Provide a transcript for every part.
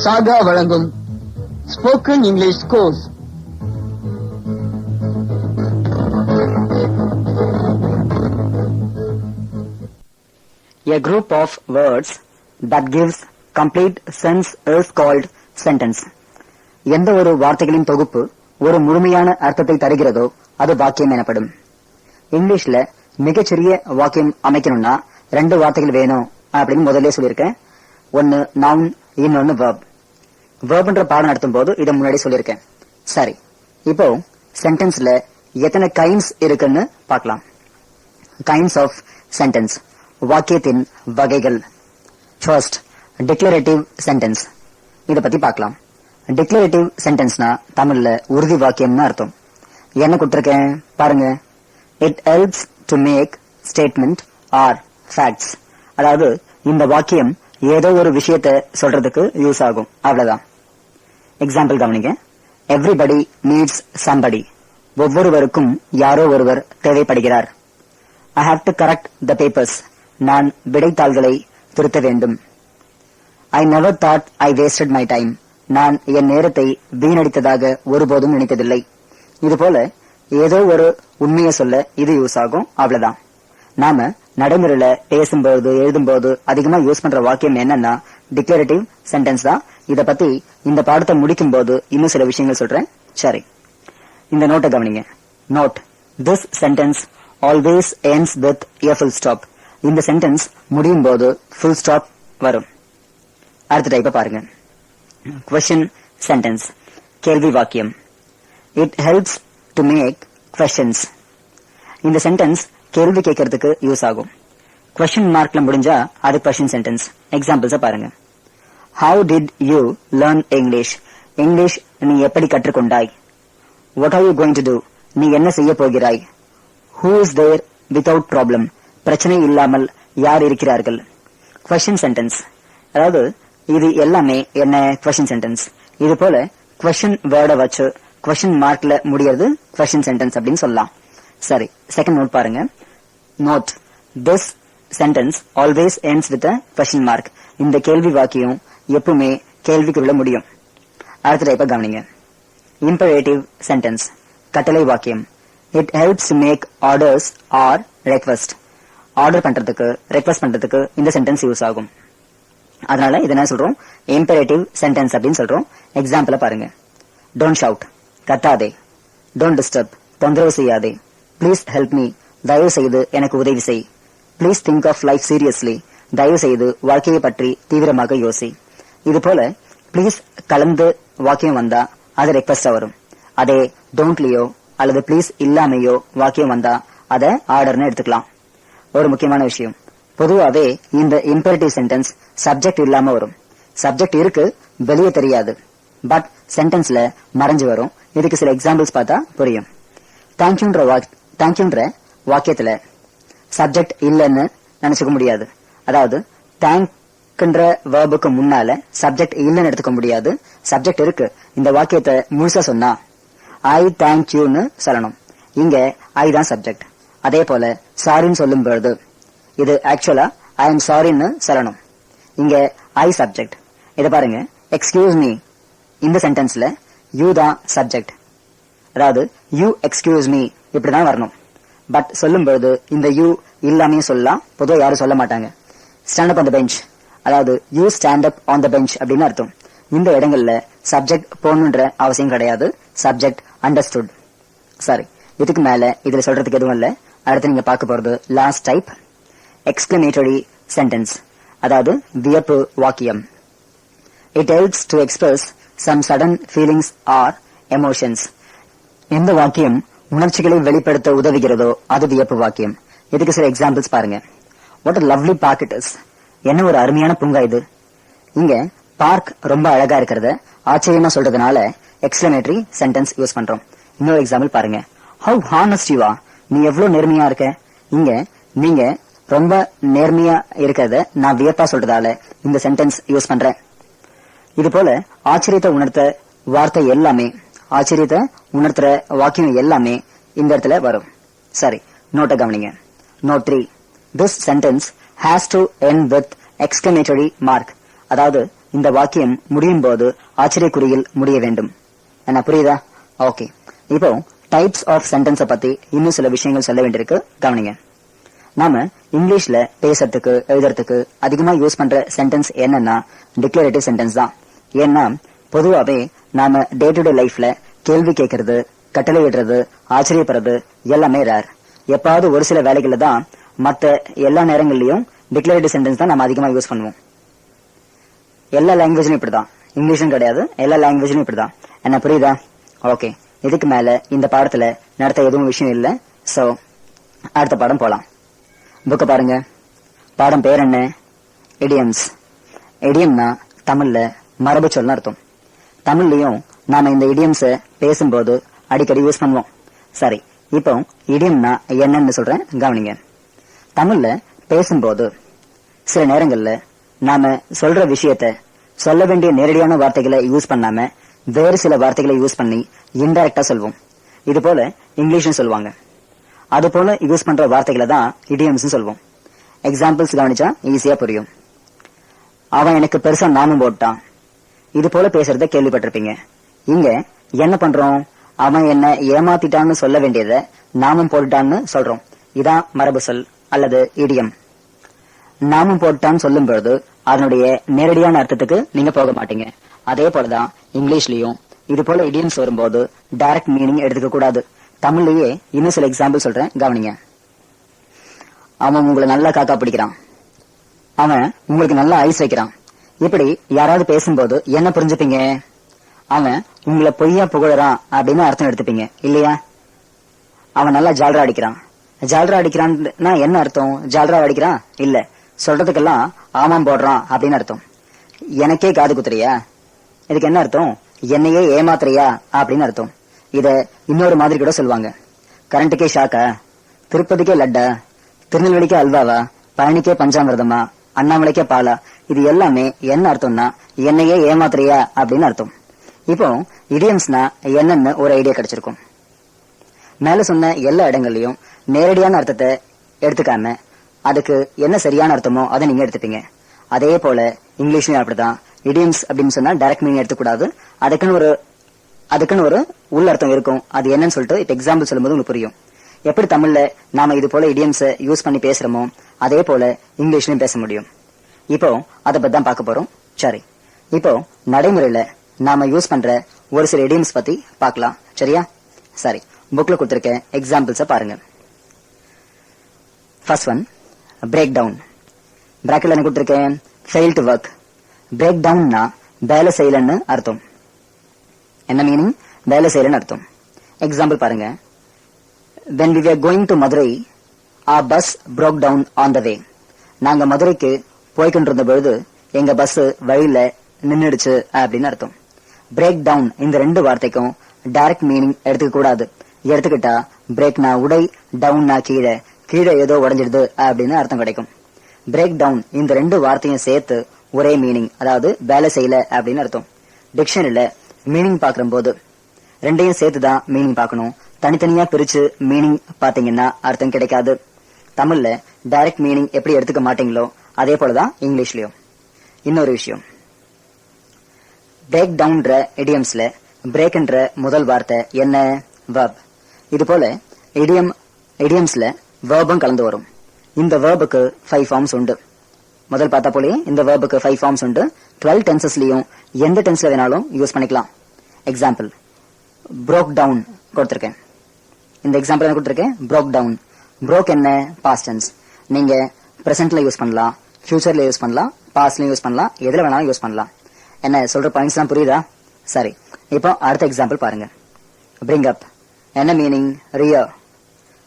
சாகா வழங்கும் spoken English course. A group of words that gives complete sense is called sentence. எந்த ஒரு வார்த்தைகளின் தொகுப்பு ஒரு முழுமையான அர்த்தத்தை தருகிறதோ அது வாக்கியம் எனப்படும். இங்கிலீஷ்ல மிகச்சிறிய வாக்கியம் அமைக்கணும்னா 2 வார்த்தைகள் வேணும் அப்படின்னு முதல்ல சொல்லியிருக்கேன். ஒன்னு நவுன், இன்னொன்னு verb. verbன்ற பாடம் நடத்தும் போது இதை முன்னாடி சொல்லியிருக்கேன். சரி, இப்போ சென்டென்ஸ்ல எத்தனை கைண்ட்ஸ் இருக்குன்னு பார்க்கலாம். கைண்ட்ஸ் ஆஃப் சென்டென்ஸ், வாக்கியத்தின் வகைகள். First, declarative sentence. இத பத்தி பார்க்கலாம். டிக்ளரேட்டிவ் சென்டென்ஸ்னா தமிழ்ல உறுதி வாக்கியம்னு அர்த்தம். என்ன கொடுத்திருக்கேன் பாருங்க. It helps to make statement or facts. அதாவது இந்த வாக்கியம் ஏதோ ஒரு விஷயத்தை சொல்றதுக்கு யூஸ் ஆகும், அவ்வளவுதான். எக்ஸாம்பிள் கவனிங்க. Everybody needs somebody. ஒவ்வொருவருக்கும் யாரோ ஒருவர் தேவைப்படுகிறார். I have to correct the papers. நான் விடைத்தாள்களை திருத்த வேண்டும். I never thought I wasted my time. நான் என் நேரத்தை வீணடித்ததாக ஒருபோதும் நினைத்ததில்லை. இது போல ஏதோ ஒரு உண்மையை சொல்ல இது யூஸ் ஆகும், அவ்வளவுதான். நாம நடைமுறையில பேசும்போது எழுதும்போது அதிகமா யூஸ் பண்ற வாக்கியம் என்னன்னா டிக்ளரேட்டிவ் சென்டென்ஸ் தான். இத பத்தி இந்த பாடத்தை முடிக்கும் போது இன்னும் சில விஷயங்கள் சொல்றேன். சரி, இந்த நோட்டை கவனிங்க. Note, this sentence always ends with a full stop. இந்த சென்டென்ஸ் முடியும் போது ஃபுல் ஸ்டாப் வரும். அடுத்த டைப்பை பாருங்க. Question sentence, கேள்வி வாக்கியம். It helps to make questions. இந்த சென்டென்ஸ் கேள்வி கேட்கறதுக்கு யூஸ் ஆகும். கொஸ்டின் மார்க்ல முடிஞ்சா அது கொஸ்டின் சென்டென்ஸ். எக்ஸாம்பிள்ஸ் பாருங்க. How did you learn English? English நீ எப்படி கற்றுக்கொண்டாய்? What are you going to do? நீ என்ன செய்ய போகிறாய்? Who is there without problem? பிரச்சனை இல்லாமல் யார் இருக்கிறார்கள்? Question sentence. அதாவது இது எல்லாமே என்ன கொஸ்டின் சென்டென்ஸ். இது போல கொஸ்டின் வேர்டை வச்சு கொஸ்டின் மார்க்ல முடியறது கொஸ்டின் சென்டென்ஸ் அப்படின்னு சொல்லலாம். சரி, செகண்ட் நோட் பாருங்க. Note, this sentence always ends with a question mark. இந்த கேள்வி வாக்கியம் எப்பவுமே கேள்விக்குள்ள முடியும். அடுத்த டைப்பை கவனிங்க. இம்பரேட்டிவ் சென்டென்ஸ், கட்டளை வாக்கியம். It helps to make orders or request. Order பண்றதுக்கு ரெக்வெஸ்ட் பண்றதுக்கு இந்த சென்டென்ஸ் யூஸ் ஆகும். அதனால இதை என்ன சொல்றோம், இம்பரேட்டிவ் சென்டென்ஸ் அப்படின்னு சொல்றோம். எக்ஸாம்பிள் பாருங்க. டோன்ட் ஷவுட், கத்தாதே. டோன்ட் டிஸ்டர்ப், தொந்தரவு செய்யாதே. ப்ளீஸ் ஹெல்ப் மீ, தயவு செய்து எனக்கு உதவி செய். Please think of life seriously, தயவு செய்து வாழ்க்கையை பற்றி தீவிரமாக யோசி. இது போல ப்ளீஸ் கலந்து வாக்கியம் வந்தா அது ரெக்வெஸ்டா வரும். அதே டோன்ட்லியோ அல்லது ப்ளீஸ் இல்லாமையோ வாக்கியம் வந்தா அதை ஆர்டர்னு எடுத்துக்கலாம். ஒரு முக்கியமான விஷயம், பொதுவாவே இந்த இம்பரேட்டிவ் சென்டென்ஸ் சப்ஜெக்ட் இல்லாம வரும். சப்ஜெக்ட் இருக்கு, வெளியே தெரியாது, பட் சென்டென்ஸ்ல மறைஞ்சு வரும். இதுக்கு சில எக்ஸாம்பிள்ஸ் பார்த்தா புரியும். தேங்க்யூன்ற வாக்கியத்துல சப்ஜெக்ட் இல்லைன்னு நினைச்சுக்க முடியாது. அதாவது தேங்க்ன்ற வேர்புக்கு முன்னால சப்ஜெக்ட் இல்லைன்னு எடுத்துக்க முடியாது. சப்ஜெக்ட் இருக்கு. இந்த வாக்கியத்தை முழுசா சொன்னா ஐ தேங்க் யூன்னு சொல்லணும். இங்க ஐ தான் சப்ஜெக்ட். அதே போல சாரின்னு சொல்லும் பொழுது இது ஆக்சுவலா ஐ எம் சாரின்னு சொல்லணும். இங்க ஐ சப்ஜெக்ட். இத பாருங்க. எக்ஸ்கியூஸ் மீ, இந்த சென்டென்ஸ்ல யூ தான் சப்ஜெக்ட். அதாவது யூ எக்ஸ்கியூஸ் மீ இப்படிதான் வரணும். பட் சொல்லும் பொழுது இந்த யூ இல்லாமையும் சொல்லலாம். பொதுவாக யாரும் சொல்ல மாட்டாங்க. Stand up on the bench, அதாவது you stand up on the bench அப்படின்னு அர்த்தம். இந்த இடங்கள்ல சப்ஜெக்ட் போகணுன்ற அவசியம் கிடையாது. Subject understood. சரி, இதுக்கு மேல இதுல சொல்றதுக்கு எதுவும் இல்ல. அடுத்து நீங்க பார்க்க போறது லாஸ்ட் டைப், எக்ஸ்கிளமேட்டரி சென்டென்ஸ், அதாவது வியப்பு வாக்கியம். It helps to express some sudden feelings or emotions. எந்த வாக்கியம் உணர்ச்சிகளை வெளிப்படுத்த உதவுகிறதோ அது வியப்பு வாக்கியம். இதுக்கு சில எக்ஸாம்பிள்ஸ் பாருங்க. What a lovely park it is. என்ன ஒரு அருமையான பூங்கா இது. இங்க பார்க் ரொம்ப அழகா இருக்கிறத ஆச்சரியமா சொல்றதுனால எக்ஸ்கிளமேட்டரி சென்டென்ஸ் யூஸ் பண்றோம். இன்னொரு எக்ஸாம்பிள் பாருங்க. how honest you are. நீ எவ்வளவு நேர்மையா இருக்க. இங்க நீங்க ரொம்ப நேர்மையா இருக்கிறத நான் வியப்பா சொல்றதால இந்த சென்டென்ஸ் யூஸ் பண்றேன். இது போல ஆச்சரியத்தை உணர்த்த வார்த்தை எல்லாமே, ஆச்சரியத்தை உணர்த்துற வாக்கியம் எல்லாமே இந்த இடத்துல வரும். சரி, நோட்டை கவனிங்க. Note 3, this sentence has to end with exclamatory mark. அதாவது இந்த வாக்கியம் முடியும் போது ஆச்சரியக்குறியில் முடிய வேண்டும். என்ன புரியுதா? ஓகே. இப்போ டைப்ஸ் ஆஃப் சென்டென்ஸ பத்தி இன்னும் சில விஷயங்கள் சொல்ல வேண்டியிருக்கு, கவனிங்க. நாம இங்கிலீஷ்ல பேசுறதுக்கு எழுதுறதுக்கு அதிகமா யூஸ் பண்ற சென்டென்ஸ் என்னன்னா டிக்ளரேட்டிவ் சென்டென்ஸ் தான். ஏன்னா பொதுவாவே நாம டே டு டே லைஃப்ல கேள்வி கேட்கறது, கட்டளை இடுறது, ஆச்சரியப்படுறது எல்லாமே ரேர். எப்பாவது ஒரு சில வேலைகள்ல தான், மத்த எல்லா நேரங்கள்லயும் டிக்ளரேட்டிவ் சென்டென்ஸ் தான் நம்ம அதிகமா யூஸ் பண்ணுவோம். எல்லா லாங்குவேஜ்லயும் இப்படிதான், இங்கிலீஷும் கிடையாது, எல்லா லாங்குவேஜ்லயும் இப்படிதான். என்ன புரியுதா? ஓகே. இதுக்கு மேல இந்த பாடத்துல நடத்த எதுவும் விஷயம் இல்ல. சோ அடுத்த பாடம் போலாம். புக்க பாருங்க. பாடம் பேர் என்ன? இடியம்ஸ். இடியம்னா தமிழ்ல மரபு சொல்னு அர்த்தம். தமிழ்லயும் நாம இந்த இடியம்ஸ பேசும்போது அடிக்கடி யூஸ் பண்ணுவோம். சரி, இப்போ இடியம்னா என்னன்னு சொல்றேன், கவனிங்க. தமிழ்ல பேசும்போது சில நேரங்கள்ல நாம சொல்ற விஷயத்த சொல்ல வேண்டிய நேரடியான வார்த்தைகளை யூஸ் பண்ணாம வேறு சில வார்த்தைகளை யூஸ் பண்ணி இன்டைரக்டா சொல்வோம். இது போல இங்கிலீஷும் சொல்லுவாங்க. அது போல யூஸ் பண்ற வார்த்தைகளை தான் இடியம்ஸ் சொல்வோம். எக்ஸாம்பிள்ஸ் கவனிச்சா ஈஸியா புரியும். அவன் எனக்கு பெருசா நாமம் போட்டான். இது போல பேசுறத கேள்விப்பட்டிருப்பீங்க. இங்க என்ன பண்றோம்? அவன் என்ன ஏமாத்திட்டான்னு சொல்ல வேண்டியத நாமம் போட்டுட்டான்னு சொல்றோம். இதான் மரபு சொல் அல்லது இடியம். நாமம் போட்டான்னு சொல்லும் பொழுது அதனுடைய நேரடியான அர்த்தத்துக்கு நீங்க போக மாட்டீங்க. அதே போலதான் இங்கிலீஷ்லயும் இது போல இடியம்ஸ் வரும்போது டைரக்ட் மீனிங் எடுத்துக்க கூடாது. தமிழ்லயே இன்னும் சில எக்ஸாம்பிள் சொல்றேன், கவனிங்க. அவன் உங்களை நல்லா காக்கா பிடிக்கிறான். அவன் உங்களுக்கு நல்லா ஐஸ் வைக்கிறான். இப்படி யாராவது பேசும்போது என்ன புரிஞ்சுப்பீங்க? அவன் உங்களை பொய்யா புகழறான் அப்படின்னு அர்த்தம் எடுத்துப்பீங்க இல்லையா? அவன் நல்லா ஜால்ரா அடிக்கிறான். ஜால்ரா அடிக்கிறான்னா என்ன அர்த்தம்? ஜால்ரா அடிக்கிறான் இல்ல, சொல்றதுக்கெல்லாம் ஆமாம் போடுறான் அப்படின்னு அர்த்தம். எனக்கே காது குத்துறியா? இதுக்கு என்ன அர்த்தம்? என்னையே ஏமாத்துறியா அப்படின்னு அர்த்தம். இத இன்னொரு மாதிரி கூட சொல்லுவாங்க. கரண்ட்டுக்கே ஷாக்கா, திருப்பதிக்கே லட்டா, திருநெல்வேலிக்கே அல்வாவா, பழனிக்கே பஞ்சாமிரதமா, அண்ணாமலைக்கே பாலா. இது எல்லாமே என்ன அர்த்தம்னா என்னையே ஏமாத்துறியா அப்படின்னு அர்த்தம். இப்போ இடியம்ஸ்னா என்னன்னு ஒரு ஐடியா கிடைச்சிருக்கும். மேல சொன்ன எல்லா இடங்கள்லயும் நேரடியான அர்த்தத்தை எடுத்துக்காம அதுக்கு என்ன சரியான அர்த்தமோ அதை நீங்க எடுத்துப்பீங்க. அதே போல இங்கிலீஷ்லயும் அப்படிதான். இடியம்ஸ் அப்படின்னு சொன்னா டைரக்ட் மீனிங் எடுத்துக்கூடாது. அதுக்குன்னு ஒரு உள்ள அர்த்தம் இருக்கும். அது என்னன்னு சொல்லிட்டு இப்ப எக்ஸாம்பிள் சொல்லும்போது உங்களுக்கு புரியும். எப்படி தமிழ்ல நாம இது போல இடியம்ஸ் யூஸ் பண்ணி பேசுறோமோ அதே போல இங்கிலீஷ்லயும் பேச முடியும். இப்போ அதை பத்தி தான் பார்க்க போறோம். சரி, இப்போ நடைமுறையில நாம யூஸ் பண்ற ஒரு சில இடியம்ஸ் பத்தி பார்க்கலாம். சரியா? சரி, புக்ல கொடுத்திருக்க எக்ஸாம்பிள்ஸ பாருங்க. First one, break down. பிராக்கெட்ல என்ன கொடுத்திருக்கேன்? Fail to work. பிரேக் டவுன்னா வேலை செய்யலன்னு அர்த்தம். என்ன மீனிங்? வேலை செய்யலன்னு அர்த்தம். எக்ஸாம்பிள் பாருங்க. when we were going to Madurai, our bus broke down on the way. நாங்க மதுரைக்கு போய்கிட்டு பொழுது எங்க பஸ் வழியில நின்னுடுச்சு அப்படின்னு அர்த்தம். பிரேக் டவுன் இந்த ரெண்டு வார்த்தைக்கும் டைரக்ட் மீனிங் எடுத்துக்க கூடாது. எடுத்துக்கிட்டா பிரேக்னா உடை, டவுன்னா கீழே, கீழே ஏதோ உடைஞ்சிடுது அப்படின்னு அர்த்தம் கிடைக்கும். பிரேக் டவுன் இந்த ரெண்டு வார்த்தையும் சேர்த்து ஒரே மீனிங், அதாவது வேலை செய்யல அப்படின்னு அர்த்தம். டிக்ஷனரியில மீனிங் பாக்குற போது ரெண்டையும் சேர்த்துதான் மீனிங் பார்க்கணும். தனித்தனியா பிரிச்சு மீனிங் பாத்தீங்கன்னா அர்த்தம் கிடைக்காது. தமிழ்ல டைரக்ட் மீனிங் எப்படி எடுத்துக்க மாட்டீங்களோ அதே போலதான் இங்கிலீஷ்லயும். இன்னொரு விஷயம், பிரேக் டவுன்ற இடியம்ஸ்ல பிரேக்ன்ற முதல் வார்த்தை என்ன? வெர்ப். இது போல இடியம்ஸ்ல வெர்பும் கலந்து வரும். இந்த வெர்புக்கு 5 ஃபார்ம்ஸ் உண்டு. முதல் பார்த்தா போலயே இந்த வெர்புக்கு 5 ஃபார்ம்ஸ் உண்டு. 12 டென்சஸ்லயும் எந்த டென்ஸ்ல வேணாலும் யூஸ் பண்ணிக்கலாம். எக்ஸாம்பிள், broke down கொடுத்திருக்கேன். இந்த எக்ஸாம்பிள் என்ன கொடுத்திருக்கேன்? broke down. broke என்ன? past tense. நீங்க பிரசன்ட்ல யூஸ் பண்ணலாம், ஃபியூச்சர்ல யூஸ் பண்ணலாம், பாஸ்ட்லயும் யூஸ் பண்ணலாம், எதுல வேணாலும் யூஸ் பண்ணலாம். என்ன சொல்ற பாயிண்ட்ஸ் எல்லாம் புரியுதா? சரி, இப்போ அடுத்த எக்ஸாம்பிள் பாருங்க. bring up என்ன மீனிங்? ரியர்.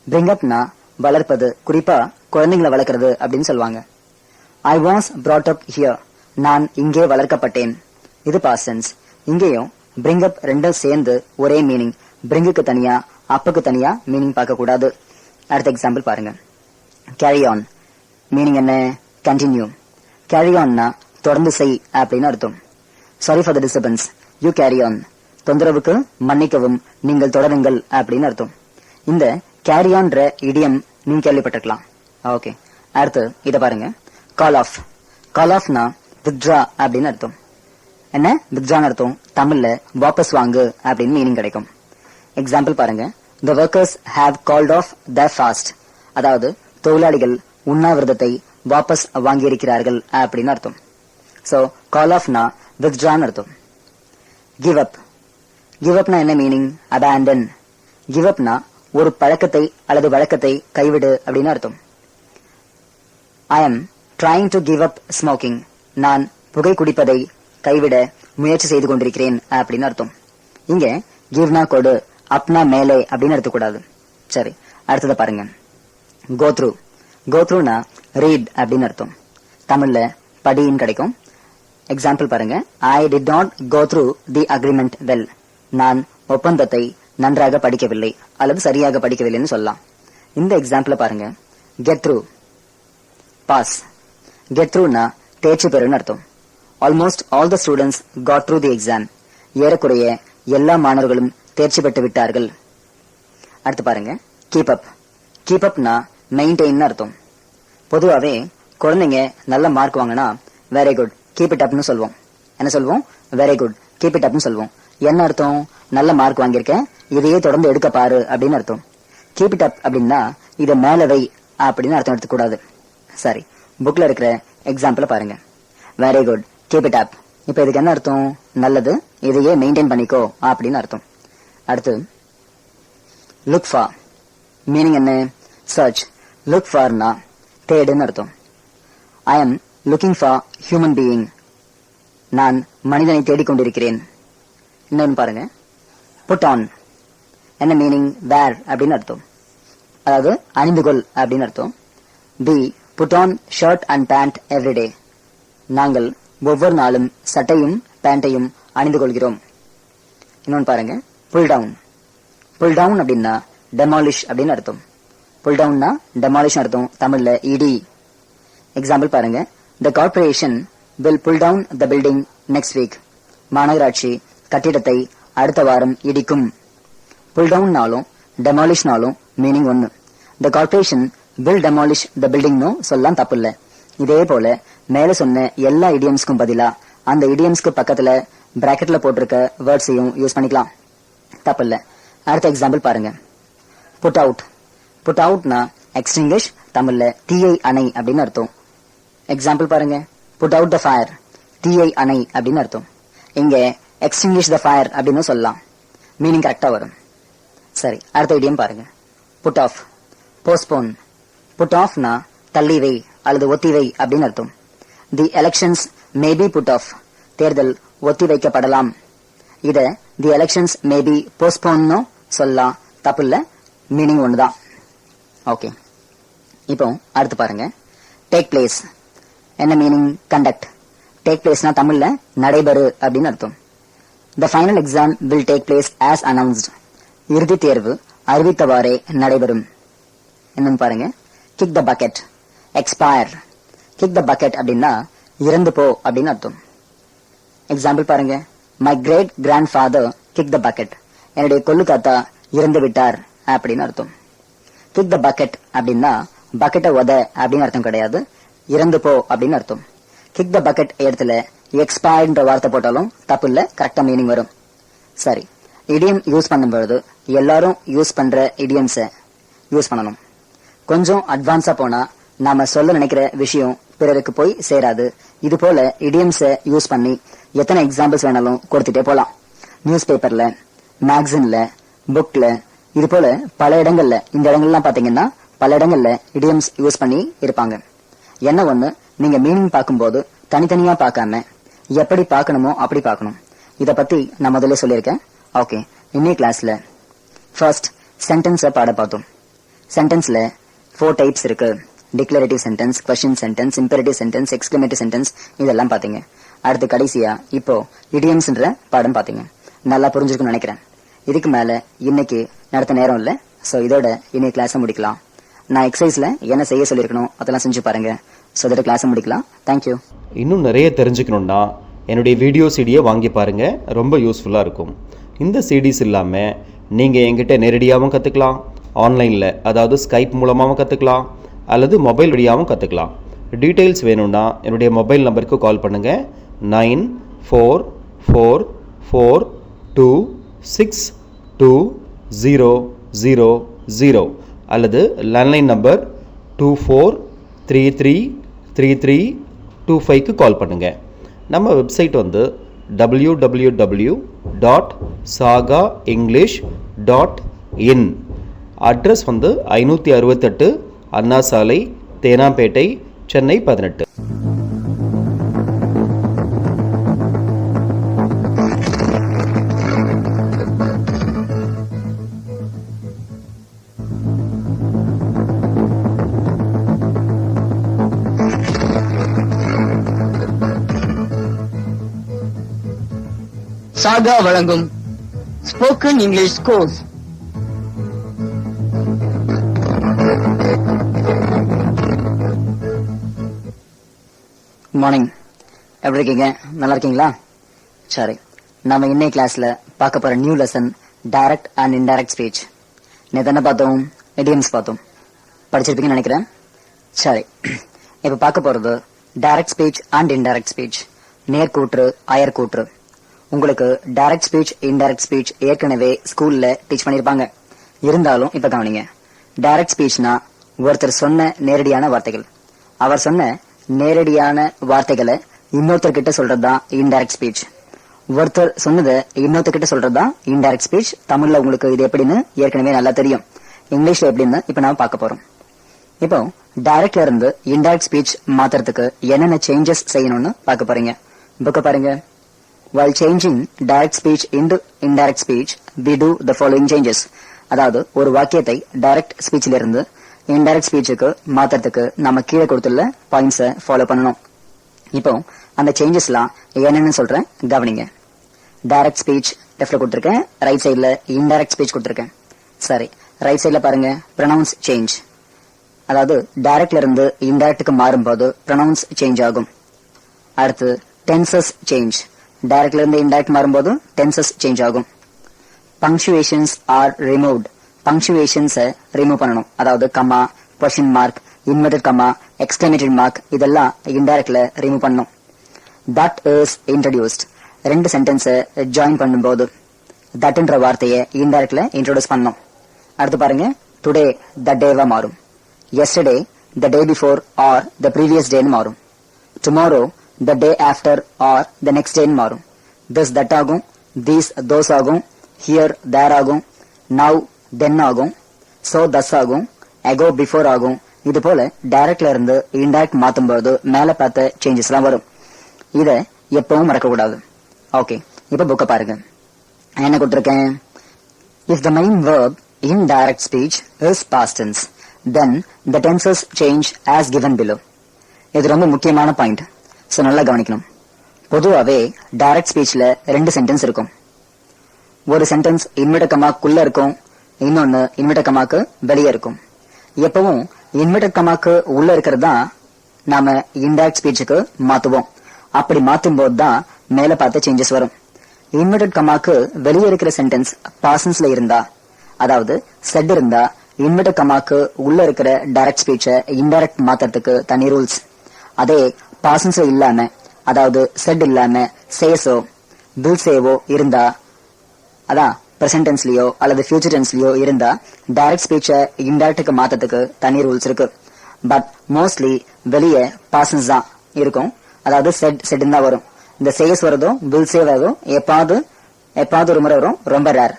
bring upனா வளர்ப்பது, குறிப்பா குழந்தைங்களை வளர்க்கறது அப்படின்னு சொல்லுவாங்க. I was brought up here. நான் இங்கே வளர்க்கப்பட்டேன். இது past tense. இங்கேயும் bring up ரெண்டும் சேர்ந்து ஒரே மீனிங். bringக்கு தனியா, upக்கு தனியா மீனிங் பார்க்க கூடாது. அடுத்த எக்ஸாம்பிள் பாருங்க. carry on மீனிங் என்ன? continue. carry onனா தொடர்ந்து செய் அப்படின்னு அர்த்தம். sorry for the disturbance, you carry on. தொந்தரவுக்கு மன்னிக்கவும், நீங்கள் தொடருங்கள் அப்படின்னு அர்த்தம். இந்த carry onன்ற இடியம் நீங்க கேள்விப்பட்டிருக்கலாம். ஓகே, அடுத்து இத பாருங்க. call off. call offனா withdraw அப்படின்னு அர்த்தம். என்ன withdrawn அர்த்தம் தமிழ்ல வாபஸ் வாங்கு அப்படின்னு மீனிங் கிடைக்கும். எக்ஸாம்பிள் பாருங்க, the workers have called off their fast, அதாவது தொழிலாளிகள் உண்ணாவிரதத்தை வாபஸ் வாங்கியிருக்கிறார்கள் அப்படின்னு அர்த்தம். சோ கால் ஆஃப்னா withdrawn அர்த்தம். give up, give upனா என்ன மீனிங்? abandon. give upனா ஒரு பழக்கத்தை அல்லது வழக்கத்தை கைவிடு அப்படின்னு அர்த்தம். I am trying to give up smoking, நான் புகை குடிப்பதை கைவிட முயற்சி செய்து கொண்டிருக்கிறேன் அப்படின்னு அர்த்தம். இங்க கிவ்னா கொடு, அப்னா மேலே அப்படின்னு எடுத்துக்கூடாது. சரி, அடுத்ததை பாருங்க. go through, go throughனா read அப்படின்னு அர்த்தம். தமிழ்ல படின்னு கிடைக்கும். எக்ஸாம்பிள் பாருங்க, I did not go through the agreement well, நான் ஒப்பந்தத்தை நன்றாக படிக்கவில்லை அல்லது சரியாக படிக்கவில்லைன்னு சொல்லலாம். இந்த எக்ஸாம்பிள பாருங்க, get through, pass. get throughனா தேர்ச்சி பெறுன்னு அர்த்தம். Almost all the students got through the exam, ஏறக்குறைய எல்லா மாணவர்களும் தேர்ச்சி பெற்று விட்டார்கள். அடுத்து பாருங்க, கீப் அப், கீப் அப்னா மெயின்டைன் அர்த்தம். பொதுவாவே குழந்தைங்க நல்ல மார்க் வாங்கினா வெரி குட் கீப் இட் அப்னு சொல்லுவோம். என்ன சொல்லுவோம்? வெரி குட் கீப் இட் அப்னு சொல்லுவோம். என்ன அர்த்தம்? நல்ல மார்க் வாங்கியிருக்கேன், இதையே தொடர்ந்து எடுக்க பாரு அப்படின்னு அர்த்தம். கீப் இட் அப் அப்படின்னா இதை மேல வை அப்படின்னு அர்த்தம் எடுத்துக்கூடாது. சரி, புக்ல இருக்கிற எக்ஸாம்பிள பாருங்க. Very good keep it up, இப்ப இதுக்கு என்ன அர்த்தம்? நல்லது, இதையே மெயின்டைன் பண்ணிக்கோ அப்படின்னு அர்த்தம். அடுத்து லுக் ஃபார், மீனிங் என்ன? சர்ச். லுக் ஃபார்னா தேடுன்னு அர்த்தம். I am looking for human being, நான் மனிதனை தேடிக்கொண்டிருக்கிறேன். இன்னொன்னு பாருங்க, புட் ஆன், என்ன மீனிங்? வேர் அப்படின்னு அர்த்தம், அதாவது அணிந்து கொள் அப்படின்னு அர்த்தம். We put on shirt and pant everyday, நாங்கள் ஒவ்வொரு நாளும் சட்டையும் பேண்டையும் அணிந்து கொள்கிறோம். இன்னொன்னு பாருங்க, புல் டவுன், புல் டவுன் அப்படின்னா டெமாலிஷ் அப்படின்னு அர்த்தம். புல் டவுன்னா டெமாலிஷ் அர்த்தம், தமிழ்ல இடி. எக்ஸாம்பிள் பாருங்க, the corporation will pull down the building next week, மாநகராட்சி கட்டிடத்தை அடுத்த வாரம் இடிக்கும். புல் டவுன்னாலும் டெமாலிஷ்னாலும் மீனிங் ஒன்னு. the corporation will demolish the building நோ சொல்லலாம், தப்பு இல்ல. இதே போல மேல சொன்ன எல்லா இடியம்ஸ்க்கும் பதிலா அந்த இடியம்ஸ்க்கு பக்கத்துல பிராக்கெட்ல போட்டிருக்க வேர்ட்ஸையும் யூஸ் பண்ணிக்கலாம், தப்பு இல்ல. அடுத்த எக்ஸாம்பிள் பாருங்க, புட் அவுட், புட் அவுட்னா எக்ஸ்டிங்கிஷ், தமிழ்ல தீயை அணை அப்படின்னு அர்த்தம். எக்ஸாம்பிள் பாருங்க, புட் அவுட் த ஃபயர், தீயை அணை அப்படின்னு அர்த்தம். இங்க எக்ஸ்டிங்கிஷ் த ஃபயர் அப்படின்னு சொல்லலாம், மீனிங் கரெக்டா வரும். சரி, அடுத்த இடியம் பாருங்க, புட் ஆஃப், போஸ்ட்போன். புட் ஆஃப்னா தள்ளி வை அல்லது ஒத்தி வை அப்படின்னு அர்த்தம். The elections may be put off, தேர்தல் ஒத்தி வைக்கப்படலாம். இத the elections may be postpone சொல்லலாம், தப்பு இல்ல, மீனிங் ஒண்ணுதான். ஓகே, இப்போ அடுத்து பாருங்க, டேக் பிளேஸ், என்ன மீனிங்? கண்டக்ட். டேக் பிளேஸ்னா தமிழ்ல நடைபெறு அப்படின்னு அர்த்தம். The final exam will take place as announced, இறுதி தேர்வு அறிவித்தவாறே நடைபெறும். என்னன்னு பாருங்க, kick the bucket, expire. Kick the bucket அப்படின்னா இறந்து போ அப்படின்னு அர்த்தம். எக்ஸாம்பிள் பாருங்க, my great grandfather kick the bucket, என்னுடைய கொள்ளு தாத்தா இறந்து விட்டார் அப்படின்னு அர்த்தம். கிக் த பக்கெட் அப்படின்னா பக்கெட்டை உத அப்படின்னு அர்த்தம் கிடையாது, இறந்து போ அப்படின்னு அர்த்தம். கிக் த பக்கெட் இடத்துல எக்ஸ்பயர்ன்ற வார்த்தை போட்டாலும் தப்பு இல்ல, கரெக்டா மீனிங் வரும். சரி, இடியம் யூஸ் பண்ணும்போது எல்லாரும் யூஸ் பண்ற இடியம்ஸை யூஸ் பண்ணணும். கொஞ்சம் அட்வான்ஸா போனா நாம சொல்ல நினைக்கிற விஷயம் பிறருக்கு போய் சேராது. இது போல இடியம்ஸை யூஸ் பண்ணி எத்தனை எக்ஸாம்பிள்ஸ் வேணாலும் கொடுத்துட்டே போலாம். நியூஸ் பேப்பர்ல, மேகசின்ல, புக்ல, இது போல பல இடங்கள்ல, இந்த இடங்கள்லாம் பாத்தீங்கன்னா பல இடங்கள்ல இடியம்ஸ் யூஸ் பண்ணி இருப்பாங்க. என்ன ஒண்ணு, நீங்க மீனிங் பார்க்கும்போது தனித்தனியா பார்க்காம எப்படி பார்க்கணுமோ அப்படி பார்க்கணும். இத பத்தி நான் முதல்ல சொல்லியிருக்கேன். ஓகே, இன்னைய கிளாஸ்ல ஃபர்ஸ்ட் சென்டென்ஸை பாட பார்த்தோம். சென்டென்ஸ்ல 4 டைப்ஸ் இருக்கு. Declarative sentence, question sentence, imperative sentence, exclamative sentence, இதெல்லாம் பாத்தீங்க. அடுத்து கடைசியா இப்போ இடியம்ஸ்ன்ற பாடம் பாத்தீங்க. நல்லா புரிஞ்சிருக்கும்னு நினைக்கிறேன். இதுக்கு மேல இன்னைக்கு நடத்த நேரம் இல்ல. சோ இதோட இன்னைக்கு கிளாஸை முடிக்கலாம். நான் எக்ஸசைஸ்ல என்ன செய்ய சொல்லிருக்கணும் அதெல்லாம் செஞ்சு பாருங்க. சோ இதோட கிளாஸை முடிக்கலாம். தேங்க்யூ. இன்னும் நிறைய தெரிஞ்சுக்கணும்னா என்னுடைய வீடியோ சிடியை வாங்கி பாருங்க, ரொம்ப யூஸ்ஃபுல்லா இருக்கும். இந்த சிடிஸ் இல்லாம நீங்க என்கிட்ட நேரடியாகவும் கத்துக்கலாம், ஆன்லைன்ல அதாவது ஸ்கைப் மூலமாகவும் கத்துக்கலாம், அல்லது மொபைல் வழியாகவும் கத்துக்கலாம். டீடைல்ஸ் வேணும்னா என்னுடைய மொபைல் நம்பருக்கு கால் பண்ணுங்க 94 442620000 அல்லது லேண்ட்லைன் நம்பர் 24333325க்கு கால் பண்ணுங்கள். நம்ம வெப்சைட் வந்து www.sagaenglish.in. அட்ரஸ் வந்து 568 அண்ணா சாலை, தேனாம்பேட்டை, சென்னை 18. சாகா வழங்கும் ஸ்போக்கன் இங்கிலீஷ் கோர்ஸ். மார்னிங், எப்படி இருக்கீங்க? நல்லா இருக்கீங்களா? சரி, நம்ம இன்னைக்கு கிளாஸ்ல பார்க்க போற new lesson direct and indirect speech. நேத்து என்ன பார்த்தோம்? இடியம்ஸ் பார்த்தோம். படிச்சிருப்பீங்கன்னு நினைக்கிறேன். சரி, இப்ப பார்க்க போறது direct speech and indirect speech. நேர்கூற்று, அயர்கூற்று. உங்களுக்கு டைரக்ட் ஸ்பீச், இன்டைரக்ட் ஸ்பீச் ஏற்கனவே ஸ்கூல்ல டீச் பண்ணிருப்பாங்க. இருந்தாலும் இப்ப கவனிங்க. டைரக்ட் ஸ்பீச்னா ஒருத்தர் சொன்ன நேரடியான வார்த்தைகள். அவர் சொன்ன நேரடியான வார்த்தைகளை இன்னொருத்தர்கிட்ட சொல்றதுதான் இன்டைரக்ட் ஸ்பீச். ஒருத்தர் சொன்னதை இன்னொருத்தர்கிட்ட சொல்றதுதான் இன்டைரக்ட் ஸ்பீச். தமிழ்ல உங்களுக்கு இது எப்படின்னு ஏற்கனவே நல்லா தெரியும். இங்கிலீஷ்ல எப்படின்னு இப்ப நாம பார்க்க போறோம். இப்போ டைரக்ட்ல இருந்து இன்டைரக்ட் ஸ்பீச் மாத்துறதுக்கு என்னென்ன சேஞ்சஸ் செய்யணும்னு பார்க்க போறீங்க. புக்க பாருங்க. While changing direct speech into indirect speech, we do the following changes. அதாவது ஒரு வாக்கியத்தை டைரக்ட் ஸ்பீச்ல இருந்து இன்டைரக்ட் ஸ்பீச்சுக்கு மாத்துறதுக்கு நம்ம கீழே கொடுத்துள்ள பாயிண்ட்ஸை ஃபாலோ பண்ணணும். இப்போ அந்த சேஞ்சஸ்லாம் என்னன்னு சொல்றேன், கவனிங்க. டைரக்ட் ஸ்பீச் லெஃப்ட்ல கொடுத்துருக்கேன், ரைட் சைட்ல இன்டைரக்ட் ஸ்பீச் கொடுத்துருக்கேன். சரி, ரைட் சைட்ல பாருங்க, ப்ரொனவுன்ஸ் சேஞ்ச். அதாவது டைரக்ட்ல இருந்து இன்டைரக்டுக்கு மாறும்போது ப்ரொனவுன்ஸ் சேஞ்ச் ஆகும். அடுத்து டென்சஸ் சேஞ்ச். டைரக்ட்ல இருந்து இன்டைரக்ட் மாறும்போது டென்சஸ் சேஞ்ச் ஆகும். Punctuations are removed. பங்க்சுவேஷன்ஸை ரிமூவ் பண்ணணும். அதாவது comma, question mark, inverted comma, exclamatory mark இதெல்லாம் இன்டைரக்ட்ல ரிமூவ் பண்ணணும். That is introduced. ரெண்டு சென்டென்ஸை ஜாயின் பண்ணும்போது தட்ன்ற வார்த்தையை இன்டைரக்ட்ல இன்ட்ரோடியூஸ் பண்ணணும். அடுத்து பாருங்க, டுடே த டேவா மாறும். Yesterday the day before or the previous டேன்னு மாறும். Tomorrow the day after or the next day மாறும். this that ஆகும், these those ஆகும், here there ஆகும், now then ஆகும், so thus ஆகும், ago before ஆகும். இது போல டைரக்ட்ல இருந்து இன்டைரக்ட் மாத்தும்போது மேல பார்த்த சேஞ்சஸ் எல்லாம் வரும். இத எப்பவும் மறக்க கூடாது. ஓகே, இப்ப புக்க பாருங்க. என்ன கொடுத்திருக்கேன்? if the main verb in direct speech is past tense, then the tenses change as given below. இது ரொம்ப முக்கியமான பாயிண்ட். சோ நல்லா கவனிக்கணும். பொதுவாவே டைரக்ட் ஸ்பீச்ல ரெண்டு சென்டென்ஸ் இருக்கும். ஒரு சென்டென்ஸ் இன்வெர்டட் கமாக்குள்ள இருக்கும், இன்னொன்னு இன்வெர்டட் கமாக்கு வெளியே இருக்கும். எப்பவும் இன்வெர்டட் கமாக்கு உள்ள இருக்கிறது தான் நாம இன்டைரக்ட் ஸ்பீச்சுக்கு மாத்துவோம். அப்படி மாத்தும் போது தான் மேல பார்த்த சேஞ்சஸ் வரும். இன்வெர்டட் கமாக்கு வெளியே இருக்கிற சென்டென்ஸ் பாசன்ஸ்ல இருந்தா, அதாவது செட் இருந்தா, இன்வெர்டட் கமாக்கு உள்ள இருக்கிற டைரக்ட் ஸ்பீச்சை இன்டைரக்ட் மாத்துறதுக்கு தனி ரூல்ஸ். அதே பாசன்ஸ் இல்லாம, அதாவது செட் இல்லாம சேஸோ வில் சேவோ இருந்தா, அதான் பிரசன்ட் டென்ஸ்லயோ அல்லது ஃபியூச்சர் டென்ஸ்லயோ இருந்தா டைரக்ட் ஸ்பீச்சை இன்டைரக்டுக்கு மாத்ததுக்கு தனி ரூல்ஸ் இருக்கு. பட் மோஸ்ட்லி வெளியே பாசன்ஸ் தான் இருக்கும். அதாவது செட் தான் வரும். இந்த சேஸ் வரதும் வில் சேவ் ஆகும் எப்பாவது ஒரு முறை வரும், ரொம்ப ரேர்.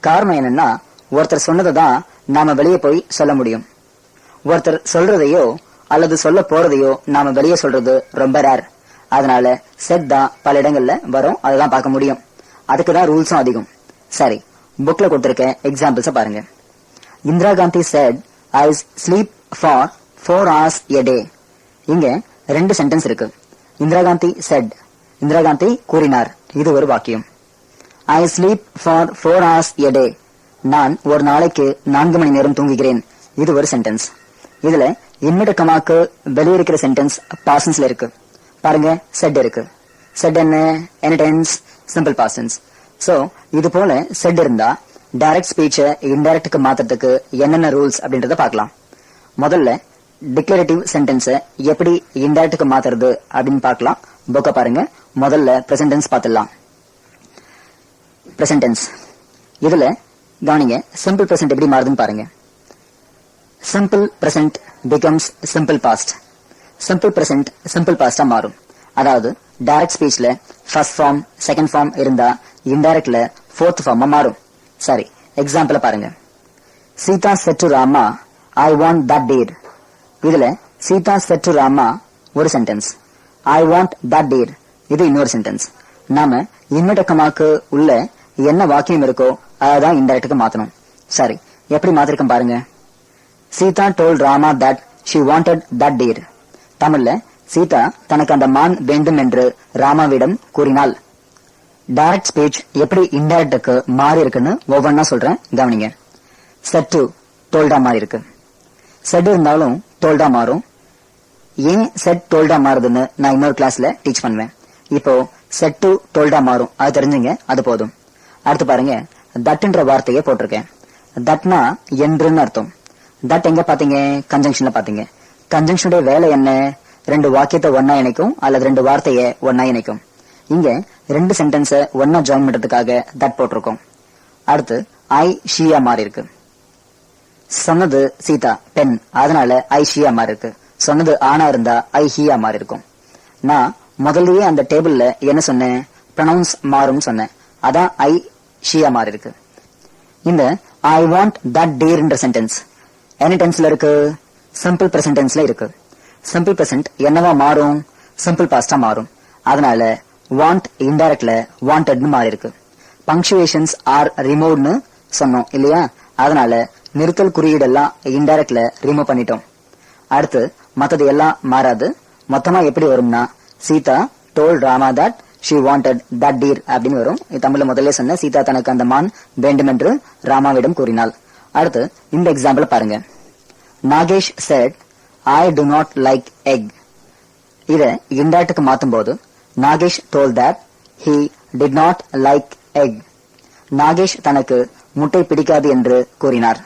காரணம் என்னன்னா, ஒருத்தர் சொன்னதை தான் நாம வெளியே போய் சொல்ல முடியும். ஒருத்தர் சொல்றதையோ அல்லது சொல்ல போறதையோ நாம வெளியே சொல்றது ரொம்ப ரேர். அதனால செட் தான் பல இடங்கள்ல வரும், அதெல்லாம் பார்க்க முடியும். அதுக்குதான் ரூல்ஸும் அதிகம். சரி, புக்ல கொடுத்திருக்க எக்ஸாம்பிள்ஸ் பாருங்க. Indira Gandhi set I sleep for 4 hours a day. இங்க ரெண்டு சென்டென்ஸ் இருக்கு. இந்திரா காந்தி செட், இந்திரா காந்தி கூறினார், இது ஒரு வாக்கியம். I sleep for 4 hours a day. நான் ஒரு நாளைக்கு 4 மணி நேரம் தூங்குகிறேன், இது ஒரு சென்டென்ஸ். இதுல இன்வெர்டட் கமாக்கு வெளியே இருக்கிற சென்டென்ஸ் பாசன்ஸ்ல இருக்கு. பாருங்க, செட் இருக்கு. செட் என்ன டென்ஸ்? சிம்பிள் பாசன்ஸ். சோ இது போல செட் இருந்தா டைரக்ட் ஸ்பீச்சை இன்டைரக்டுக்கு மாத்துறதுக்கு என்னென்ன ரூல்ஸ் அப்படின்றத பார்க்கலாம். முதல்ல டிக்ளரேட்டிவ் சென்டென்ஸை எப்படி இன்டைரக்டுக்கு மாத்துறது அப்படின்னு பார்க்கலாம். புக்க பாருங்க. முதல்ல பிரசன்ட் டென்ஸ் பார்த்துடலாம். Present tense. இதுல கவனிங்க, சிம்பிள் பிரசன்ட் எப்படி மாறுதுன்னு பாருங்க. Simple present becomes simple past. Simple present simple பாஸ்டா மாறும். அதாவது டைரக்ட் ஸ்பீச்ல ஃபர்ஸ்ட் ஃபார்ம் செகண்ட் ஃபார்ம் இருந்தா இன்டைரக்ட்ல ஃபோர்த் ஃபார்மா மாறும். சரி, எக்ஸாம்பிள் பாருங்க. Sita said to Rama I want that deer. இதுல சீதா said to ராமா ஒரு sentence, I want that deer இது இன்னொரு சென்டென்ஸ். நாம இன்வெர்டக்கமாக்கு உள்ள என்ன வாக்கியம் இருக்கோ அதான் இன்டைரக்டுக்கு மாத்தணும். சரி, எப்படி மாத்திருக்கோம் பாருங்க. Sita told Rama that she wanted that deer. தமிழ்ல சீதா தனக்கு அந்த மான் வேண்டும் என்று ராமாவிடம் கூறினாள். டைரக்ட் ஸ்பீச் எப்படி இன்டைரக்டுக்கு மாறி இருக்குன்னு ஒவ்வொன்னா சொல்றேன், கவனிங்க. செட் டு டோல்டா மாறி இருக்கு. செட் இருந்தாலும் டோல்டா மாறும். ஏன் செட் டோல்டா மாறுதுன்னு நான் இன்னொரு கிளாஸ்ல டீச் பண்ணுவேன். இப்போ செட் டு டோல்டா மாறும், அது தெரிஞ்சுங்க, அது போதும். அடுத்து பாருங்க, தட்ன்ற வார்த்தையை போட்டிருக்கேன். தட்னா என்றுன்னு அர்த்தம். தட் எங்க பாத்தீங்க? கன்ஜங்ஷன்ல பாத்தீங்க. கன்ஜங்ஷனுடைய வேலை என்ன? ரெண்டு வாக்கியத்தை ஒன்னா இணைக்கும் அல்லது ரெண்டு வார்த்தையை ஒன்னா இணைக்கும். இங்க ரெண்டு சென்டென்ஸ ஒன்னா ஜாயின் பண்றதுக்காக தட் போட்டிருக்கோம். அடுத்து ஐ ஷியா மாறி இருக்கு. சொன்னது சீதா பெண், அதனால ஐ ஷியா மாறி இருக்கு. சொன்னது ஆனா இருந்தா ஐ ஹியா மாறி இருக்கும். நான் முதல்லயே அந்த டேபிள்ல என்ன சொன்னேன்? ப்ரொனவுன்ஸ் மாறும் சொன்னேன், அதான் ஐ ஷியா மாறி இருக்கு. இந்த ஐ வாண்ட் தட் டீர் என்ற சென்டென்ஸ் என்ன டென்ஸ்ல இருக்கு? சிம்பிள் பிரசன்ட் டென்ஸ்ல இருக்கு. சிம்பிள் பிரசன்ட் என்னவா மாறும்? சிம்பிள் பாஸ்டா மாறும். அதனால வாண்ட் இன்டைரக்ட்ல வாண்டட்னு மாறி இருக்கு. பங்க்சுவேஷன்ஸ் ஆர் ரிமூவ்னு சொன்னோம் இல்லையா? அதனால நிறுத்தல் குறியீடெல்லாம் இன்டைரக்ட்ல ரிமூவ் பண்ணிட்டோம். அடுத்து மத்தது எல்லாம் மாறாது. மொத்தமா எப்படி வரும்னா, Sita told Rama that she wanted that deer அப்படின்னு வரும். தமிழ்ல முதல்ல சொன்ன சீதா தனக்கு அந்த மான் வேண்டும் என்று ராமாவிடம் கூறினாள். அடுத்து இந்த எக்ஸாம்பிள் பாருங்க. Nagesh said I do not like egg. இத இன்டைரக்டுக்கு மாத்தும் போது Nagesh told that he did not like egg. Nagesh தனக்கு முட்டை பிடிக்காது என்று கூறினார்.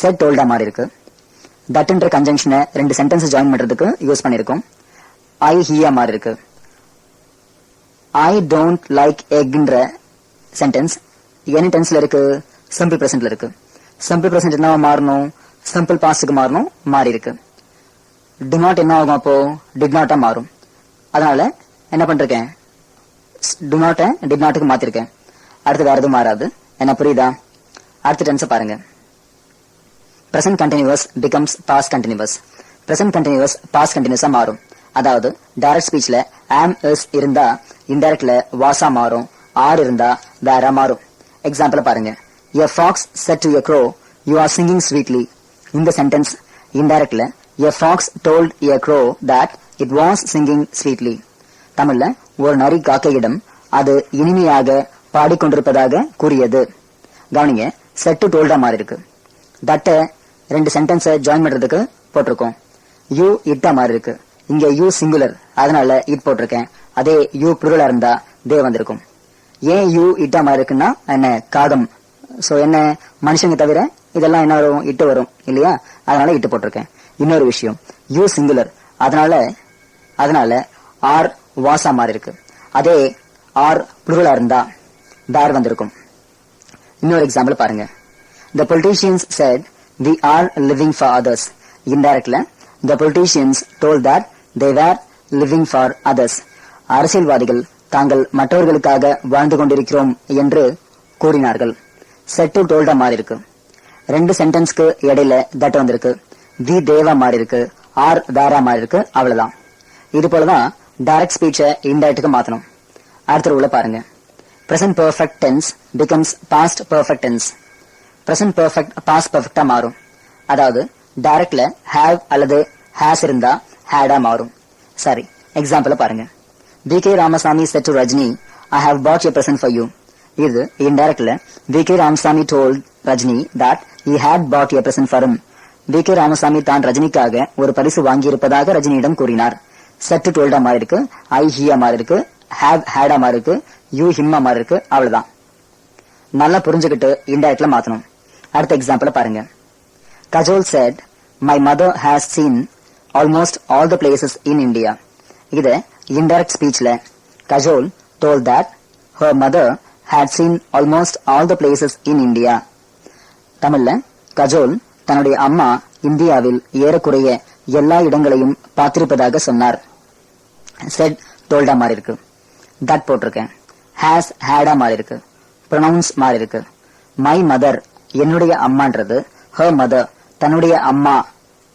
said told மாறி இருக்கு. தட்ன்ற கன்ஜங்ஷனை ரெண்டு சென்டென்ஸ் ஜாயின் பண்றதுக்கு யூஸ் பண்ணிருக்கோம். ஐ ஹியா மாறி இருக்கு. ஐ டோன்ட் லைக் எக்ன்ற சென்டென்ஸ் எனி டென்ஸ்ல இருக்கு? சிம்பிள் பிரசன்ட்ல இருக்கு. சிம்பிள் பிரசன்ட் என்னவா மாறணும்? சிம்பிள் பாஸ்டுக்கு மாறணும், மாறி இருக்கு. டு நாட் என்ன ஆகும்? அப்போ டிட் நாட்டா மாறும். அதனால என்ன பண்றேன்? டு நாட் டிட் நாட்டுக்கு மாத்திருக்கேன். அடுத்து வேற எதுவும் மாறாது. என்ன புரியுதா? அடுத்த டென்ஸ் பாருங்க. present continuous becomes past continuous. present continuous past continuous மாறும். அதாவது டைரக்ட் ஸ்பீச்ல am is இருந்தா இன்டைரக்ட்ல வாசா மாறும், are இருந்தா வேற மாறும். எக்ஸாம்பிள் பாருங்க. a fox said to a crow you are singing sweetly. இந்த sentence இன்டைரக்ட்ல a fox told a crow that it was singing sweetly. தமிழ்ல ஒரு நரி காக்கையிடம் அது இனிமையாக பாடிக்கொண்டிருப்பதாக கூறியது. கவனிங்க, said to told மாறி இருக்கு. தட்ட ரெண்டு சென்டென்ஸை ஜாயின் பண்றதுக்கு போட்டிருக்கோம். யூ இட்டா மாறி இருக்கு. இங்க யூ சிங்குலர், அதனால இட் போட்டிருக்கேன். அதே யூ புளுரலா இருந்தா தே வந்திருக்கும். ஏன் யூ இட்டா மாறி இருக்குன்னா என்ன? காகம். சோ என்ன, மனுஷங்க தவிர இதெல்லாம் என்ன வரும்? இட்டு வரும் இல்லையா? அதனால இட்டு போட்டிருக்கேன். இன்னொரு விஷயம், யூ சிங்குலர், அதனால ஆர் வாசா மாறி இருக்கு. அதே ஆர் புளுரலா இருந்தா தார் வந்திருக்கும். இன்னொரு எக்ஸாம்பிள் பாருங்க. The politicians said we are living for others. Indirectly, the politicians told that they were living for others. அரசியல்வாதிகள் தாங்கள் மற்றவர்களுக்காக வாழ்ந்து கொண்டிருக்கிறோம் என்று கூறினார்கள். said to told மாறி இருக்கு. ரெண்டு சென்டென்ஸ்க்கு இடையில தட் வந்திருக்கு. தி தேவா மாறி இருக்கு. ஆர் வேரா மாறி இருக்கு. அவ்வளவுதான். இது போலதான் டைரக்ட் ஸ்பீச்சை இன்டைரக்டுக்கு மாத்தணும். அடுத்த உள்ள பாருங்க. present perfect tense becomes past perfect tense. present perfect past perfect மாறும். அதாவது டைரக்ட்ல have அல்லது has இருந்தா had மாறும். சரி, எக்ஸாம்பிள் பாருங்க. V.K. Ramasamy said to Rajni I have bought a present for you. இது இன்டைரக்ட்ல V.K. Ramasamy told Rajni that he had bought a present for him. V.K. Ramasamy தான் ரஜினிக்காக ஒரு பரிசு வாங்கி இருப்பதாக ரஜினியிடம் கூறினார். said to told மாறி இருக்கு. I he மாறி இருக்கு. have had மாறி இருக்கு. you him மாறி இருக்கு. அவ்வளவுதான். நல்லா புரிஞ்சுக்கிட்டு இன்டைரக்ட்ல மாத்தணும். அடுத்த எக்ஸாம்பிள் பாருங்க. Kajol said my mother has seen almost all the places in India. இத indirect speechல Kajol told that her mother had seen almost all the places in India. தமிழ்ல கஜோல் தன்னுடைய அம்மா இந்தியாவில் ஏறக்குறைய எல்லா இடங்களையும் பார்த்திருப்பதாக சொன்னார். செட் டோல்டா மாறி இருக்கு. தட் போட்டிருக்கேன். ஹேஸ் ஹேடா மாறி இருக்கு. ப்ரொனவுன்ஸ் மாறி இருக்கு. மை மதர் என்னுடைய அம்மான்றது ஹர் மதர் தன்னுடைய அம்மா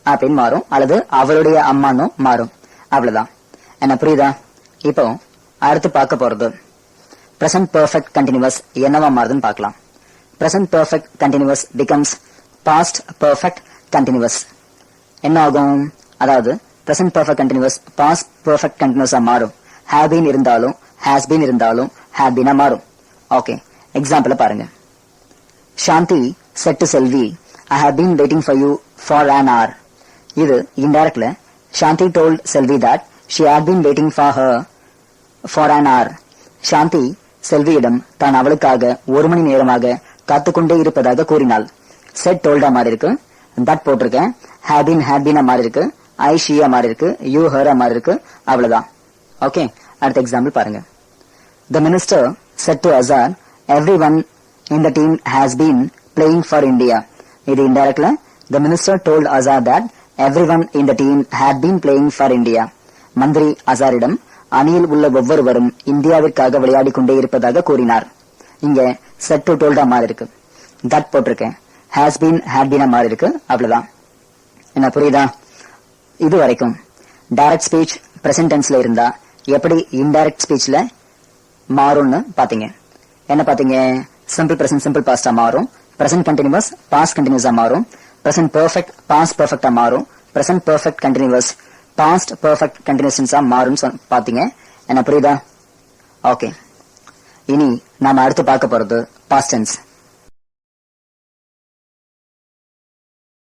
அப்படின்னு மாறும், அல்லது அவளுடைய அம்மான்னு மாறும். அவ்வளவுதான். என்ன புரியுதா? இப்போ அடுத்து பார்க்க போறது present perfect continuous என்னவா மாறுதுன்னு பார்க்கலாம். present perfect continuous becomes past perfect continuous. என்ன ஆகும்? அதாவது present perfect continuous past perfect continuous மாறும். have been இருந்தாலும் has been இருந்தாலும் have been மாறும். ஓகே, எக்ஸாம்பிள் பாருங்க. சாந்தி said to Selvi, I have been waiting for you for an hour. இது indirectly Shanti told Selvi that she had been waiting for her for an hour. சாந்தி செல்வியிடம் தான் அவளுக்காக ஒரு மணி நேரமாக காத்துக்கொண்டே இருப்பதாக கூறினாள். செட் டோல்டா மாறி இருக்கு. தட் போட்டிருக்கேன். had been மாறி இருக்கு. I she மாறி இருக்கு. you her மாறி இருக்கு. அவ்வளவுதான். ஓகே, அடுத்த எக்ஸாம்பிள் பாருங்க. The minister said to Azhar, everyone in the team has been playing for India. இது indirectly the minister told Azhar that everyone in the team had been playing for India. மந்திரி அசாரிடம் அணியில் உள்ள ஒவ்வொருவரும் இந்தியாவிற்காக விளையாடி கொண்டே இருப்பதாக கூறினார். இங்க செட் டு டோல்டா மாறி இருக்கு. தட் போட்டிருக்கேன். has been had been மாறி இருக்கு. அவ்வளவுதான். என்ன புரியுதா? இது வரைக்கும் டைரக்ட் ஸ்பீச் பிரசன்ட் டென்ஸ்ல இருந்தா எப்படி இன்டைரக்ட் ஸ்பீச்ல மாறும்னு பாத்தீங்க. என்ன பாத்தீங்க? சிம்பிள் பிரசன்ட் சிம்பிள் பாஸ்டா மாறும். பிரசன்ட் கண்டினியூஸ் பாஸ்ட் கண்டினியூஸா மாறும். பிரசன்ட் பெர்ஃபெக்ட் பாஸ்ட் பெர்ஃபெக்ட்டா மாறும். Present perfect continuous past perfect கண்டினியூஸா மாறும் பாத்தீங்க. என்ன புரியுதா? ஓகே, இனி நாம அடுத்து பார்க்க போறது பாஸ்ட் டென்ஸ்.